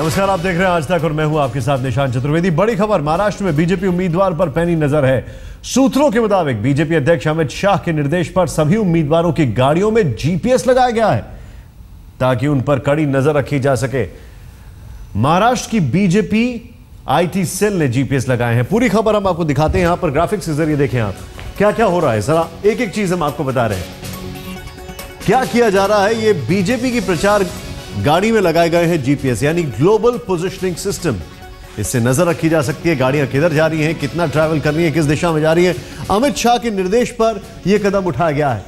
नमस्कार, आप देख रहे हैं आज तक और मैं हूं आपके साथ निशान चतुर्वेदी। बड़ी खबर, महाराष्ट्र में बीजेपी उम्मीदवार पर पैनी नजर है। सूत्रों के मुताबिक बीजेपी अध्यक्ष अमित शाह के निर्देश पर सभी उम्मीदवारों की गाड़ियों में जीपीएस लगाया गया है ताकि उन पर कड़ी नजर रखी जा सके। महाराष्ट्र की बीजेपी आईटी सेल ने जीपीएस लगाए हैं। पूरी खबर हम आपको दिखाते हैं, यहां पर ग्राफिक्स के जरिए देखें आप क्या क्या हो रहा है। जरा एक एक चीज हम आपको बता रहे हैं क्या किया जा रहा है। ये बीजेपी की प्रचार गाड़ी में लगाए गए हैं जीपीएस, यानी ग्लोबल पोजिशनिंग सिस्टम। इससे नजर रखी जा सकती है गाड़ियां किधर जा रही हैं, कितना ट्रैवल कर रही हैं, किस दिशा में जा रही हैं। अमित शाह के निर्देश पर यह कदम उठाया गया है,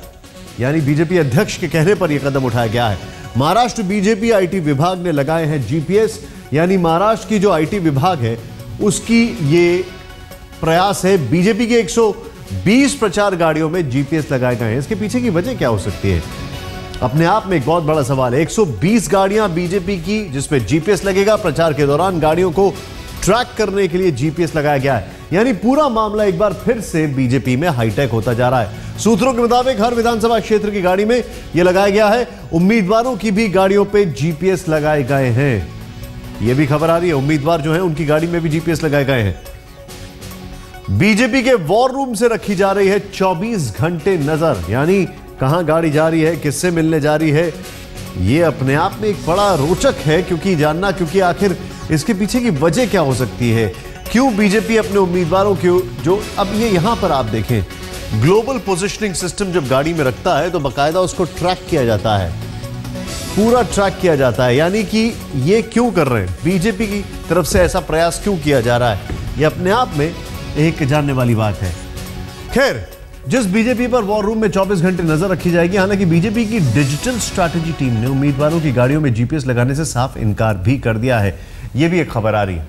यानी बीजेपी अध्यक्ष के कहने पर यह कदम उठाया गया है। महाराष्ट्र बीजेपी आईटी विभाग ने लगाए हैं जीपीएस, यानी महाराष्ट्र की जो आईटी विभाग है उसकी ये प्रयास है। बीजेपी के 120 प्रचार गाड़ियों में जीपीएस लगाए गए हैं। इसके पीछे की वजह क्या हो सकती है? अपने आप में एक बहुत बड़ा सवाल है। 120 गाड़ियां बीजेपी की जिसमें जीपीएस लगेगा। प्रचार के दौरान गाड़ियों को ट्रैक करने के लिए जीपीएस लगाया गया है, यानी पूरा मामला एक बार फिर से बीजेपी में हाईटेक होता जा रहा है। सूत्रों के मुताबिक हर विधानसभा क्षेत्र की गाड़ी में यह लगाया गया है। उम्मीदवारों की भी गाड़ियों पे जीपीएस लगाए गए हैं। यह भी खबर आ रही है उम्मीदवार जो है उनकी गाड़ी में भी जीपीएस लगाए गए हैं। बीजेपी के वॉर रूम से रखी जा रही है 24 घंटे नजर, यानी कहां गाड़ी जा रही है, किससे मिलने जा रही है। यह अपने आप में एक बड़ा रोचक है क्योंकि आखिर इसके पीछे की वजह क्या हो सकती है। क्यों बीजेपी अपने उम्मीदवारों को जो अब ये यहां पर आप देखें ग्लोबल पोजिशनिंग सिस्टम जब गाड़ी में रखता है तो बाकायदा उसको ट्रैक किया जाता है, पूरा ट्रैक किया जाता है। यानी कि ये क्यों कर रहे हैं, बीजेपी की तरफ से ऐसा प्रयास क्यों किया जा रहा है, यह अपने आप में एक जानने वाली बात है। खैर, जिस बीजेपी पर वॉर रूम में 24 घंटे नजर रखी जाएगी, हालांकि बीजेपी की डिजिटल स्ट्रैटेजी टीम ने उम्मीदवारों की गाड़ियों में जीपीएस लगाने से साफ इनकार भी कर दिया है। यह भी एक खबर आ रही है।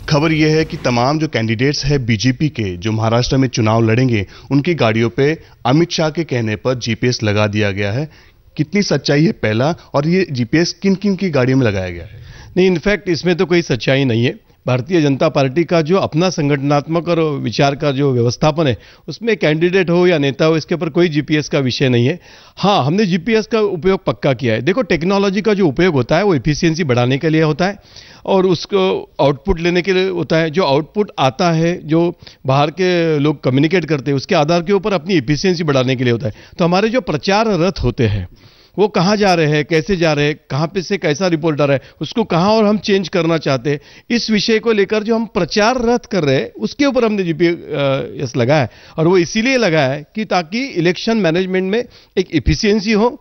खबर यह है कि तमाम जो कैंडिडेट्स हैं बीजेपी के जो महाराष्ट्र में चुनाव लड़ेंगे उनकी गाड़ियों पे अमित शाह के कहने पर जीपीएस लगा दिया गया है। कितनी सच्चाई है पहला, और ये जीपीएस किन किन की गाड़ियों में लगाया गया है? नहीं, इनफैक्ट इसमें तो कोई सच्चाई नहीं है। भारतीय जनता पार्टी का जो अपना संगठनात्मक और विचार का जो व्यवस्थापन है उसमें कैंडिडेट हो या नेता हो, इसके ऊपर कोई जीपीएस का विषय नहीं है। हाँ, हमने जीपीएस का उपयोग पक्का किया है। देखो, टेक्नोलॉजी का जो उपयोग होता है वो एफिशिएंसी बढ़ाने के लिए होता है और उसको आउटपुट लेने के लिए होता है। जो आउटपुट आता है, जो बाहर के लोग कम्युनिकेट करते हैं, उसके आधार के ऊपर अपनी एफिशिएंसी बढ़ाने के लिए होता है। तो हमारे जो प्रचार रथ होते हैं वो कहाँ जा रहे हैं, कैसे जा रहे हैं, कहाँ पे से कैसा रिपोर्ट आ रहा है, उसको कहाँ और हम चेंज करना चाहते हैं, इस विषय को लेकर जो हम प्रचार रथ कर रहे हैं उसके ऊपर हमने जीपीएस लगाया है। और वो इसीलिए लगाया है कि ताकि इलेक्शन मैनेजमेंट में एक एफिशिएंसी हो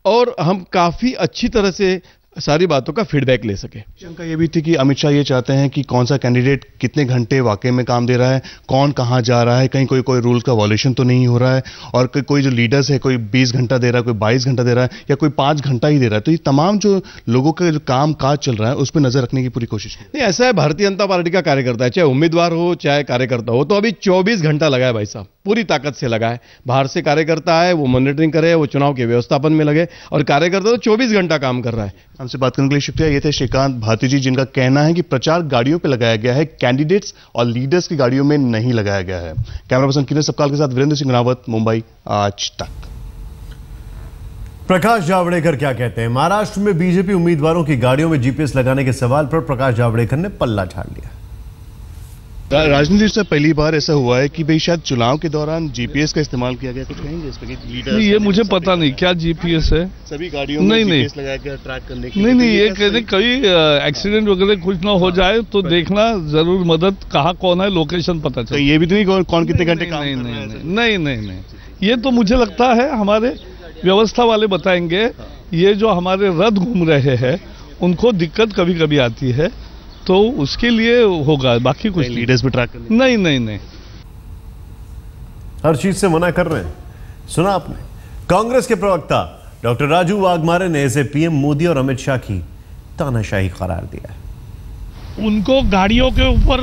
और हम काफ़ी अच्छी तरह से सारी बातों का फीडबैक ले सके। शंका ये भी थी कि अमित शाह ये चाहते हैं कि कौन सा कैंडिडेट कितने घंटे वाकई में काम दे रहा है, कौन कहाँ जा रहा है, कहीं कोई रूल का वॉल्यूशन तो नहीं हो रहा है, और कोई जो लीडर्स है कोई 20 घंटा दे रहा है, कोई 22 घंटा दे रहा है या कोई 5 घंटा ही दे रहा है। तो ये तमाम जो लोगों का जो काम काज चल रहा है उस पर नजर रखने की पूरी कोशिश की। नहीं, ऐसा है, भारतीय जनता पार्टी का कार्यकर्ता है, चाहे उम्मीदवार हो चाहे कार्यकर्ता हो, तो अभी 24 घंटा लगा है भाई साहब, पूरी ताकत से लगा है। बाहर से कार्यकर्ता है, वो मॉनिटरिंग करे, वो चुनाव के व्यवस्थापन में लगे, और कार्यकर्ता तो 24 घंटा काम कर रहा है। हमसे बात करने के लिए शुक्रिया। ये थे श्रीकांत भारती जी, जिनका कहना है कि प्रचार गाड़ियों पे लगाया गया है, कैंडिडेट्स और लीडर्स की गाड़ियों में नहीं लगाया गया है। कैमरा पर्सन किरण सबकाल के साथ वीरेंद्र सिंह रावत, मुंबई, आज तक। प्रकाश जावड़ेकर क्या कहते हैं? महाराष्ट्र में बीजेपी उम्मीदवारों की गाड़ियों में जीपीएस लगाने के सवाल पर प्रकाश जावड़ेकर ने पल्ला झाड़ लिया। राजनीति से पहली बार ऐसा हुआ है कि भाई शायद चुनाव के दौरान जीपीएस का इस्तेमाल किया गया। कुछ कहेंगे इस पे? लीडर ये मुझे पता नहीं क्या जीपीएस है। सभी गाड़ियों में जीपीएस लगाया गया ट्रैक करने के लिए। नहीं, ये कहते कहीं एक्सीडेंट वगैरह कुछ ना हो जाए तो देखना जरूर, मदद कहाँ कौन है, लोकेशन पता चले। ये भी तो नहीं कौन कितने घंटे काम कर रहा है। नहीं, ये तो मुझे लगता है हमारे व्यवस्था वाले बताएंगे। ये जो हमारे रथ घूम रहे हैं उनको दिक्कत कभी कभी आती है, तो उसके लिए होगा, बाकी कुछ लीडर्स भी ट्रैक करने। नहीं, हर चीज से मना कर रहे हैं। सुना आपने? कांग्रेस के प्रवक्ता डॉक्टर राजू वाघमारे ने इसे पीएम मोदी और अमित शाह की तानाशाही करार दिया है। उनको गाड़ियों के ऊपर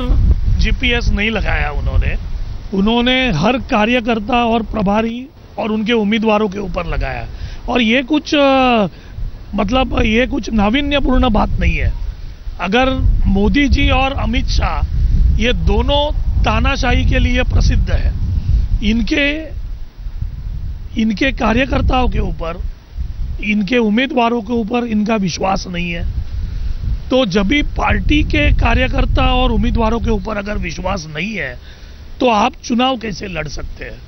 जीपीएस नहीं लगाया उन्होंने हर कार्यकर्ता और प्रभारी और उनके उम्मीदवारों के ऊपर लगाया। और ये कुछ ये कुछ नावीन्यपूर्ण बात नहीं है। अगर मोदी जी और अमित शाह ये दोनों तानाशाही के लिए प्रसिद्ध है, इनके कार्यकर्ताओं के ऊपर इनके उम्मीदवारों के ऊपर इनका विश्वास नहीं है। तो जब भी पार्टी के कार्यकर्ता और उम्मीदवारों के ऊपर अगर विश्वास नहीं है तो आप चुनाव कैसे लड़ सकते हैं?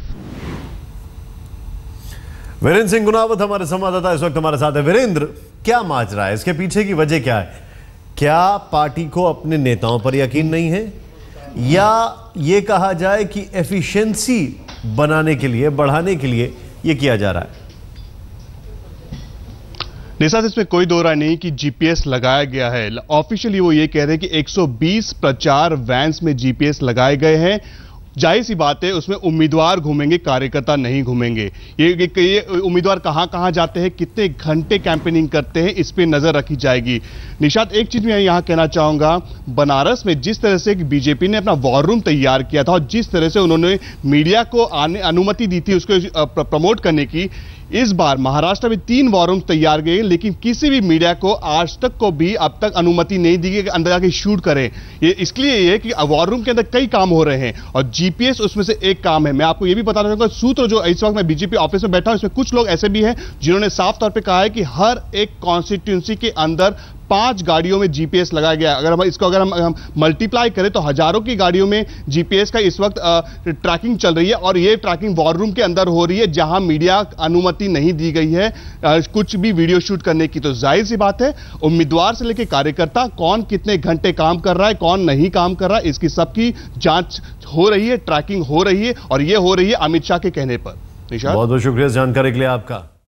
वीरेंद्र सिंह गुनावत हमारे संवाददाता इस वक्त हमारे साथ है। वीरेंद्र, क्या माजरा है, इसके पीछे की वजह क्या है? क्या पार्टी को अपने नेताओं पर यकीन नहीं है, या ये कहा जाए कि एफिशिएंसी बनाने के लिए, बढ़ाने के लिए ये किया जा रहा है? निशात, इसमें कोई दो राय नहीं कि जीपीएस लगाया गया है। ऑफिशियली वो ये कह रहे हैं कि 120 प्रचार वैन्स में जीपीएस लगाए गए हैं। जाहिर सी बात है, उसमें उम्मीदवार घूमेंगे, कार्यकर्ता नहीं घूमेंगे। ये उम्मीदवार कहां जाते हैं, कितने घंटे कैंपेनिंग करते हैं, इस पे नजर रखी जाएगी। निशात, एक चीज मैं यहां कहना चाहूंगा, बनारस में जिस तरह से बीजेपी ने अपना वॉर रूम तैयार किया था और जिस तरह से उन्होंने मीडिया को अनुमति दी थी उसको प्रमोट करने की, इस बार महाराष्ट्र में 3 वॉर रूम तैयार गए, लेकिन किसी भी मीडिया को आज तक को भी अब तक अनुमति नहीं दी गई कि अंदर आके शूट करें। ये इसलिए ये कि वॉर रूम के अंदर कई काम हो रहे हैं और जीपीएस उसमें से एक काम है। मैं आपको ये भी बताना चाहूंगा, सूत्र जो इस वक्त मैं बीजेपी ऑफिस में बैठा हूं, इसमें कुछ लोग ऐसे भी हैं जिन्होंने साफ तौर पर कहा है कि हर एक कॉन्स्टिट्यूंसी के अंदर 5 गाड़ियों में जीपीएस लगाया गया। अगर हम मल्टीप्लाई करें तो हजारों की गाड़ियों में जीपीएस का इस वक्त ट्रैकिंग चल रही है और ये ट्रैकिंग वॉर रूम के अंदर हो रही है जहां मीडिया अनुमति नहीं दी गई है कुछ भी वीडियो शूट करने की। तो जाहिर सी बात है, उम्मीदवार से लेकर कार्यकर्ता कौन कितने घंटे काम कर रहा है, कौन नहीं काम कर रहा है, इसकी सबकी जांच हो रही है, ट्रैकिंग हो रही है और ये हो रही है अमित शाह के कहने पर। निशात, बहुत बहुत शुक्रिया इस जानकारी के लिए आपका।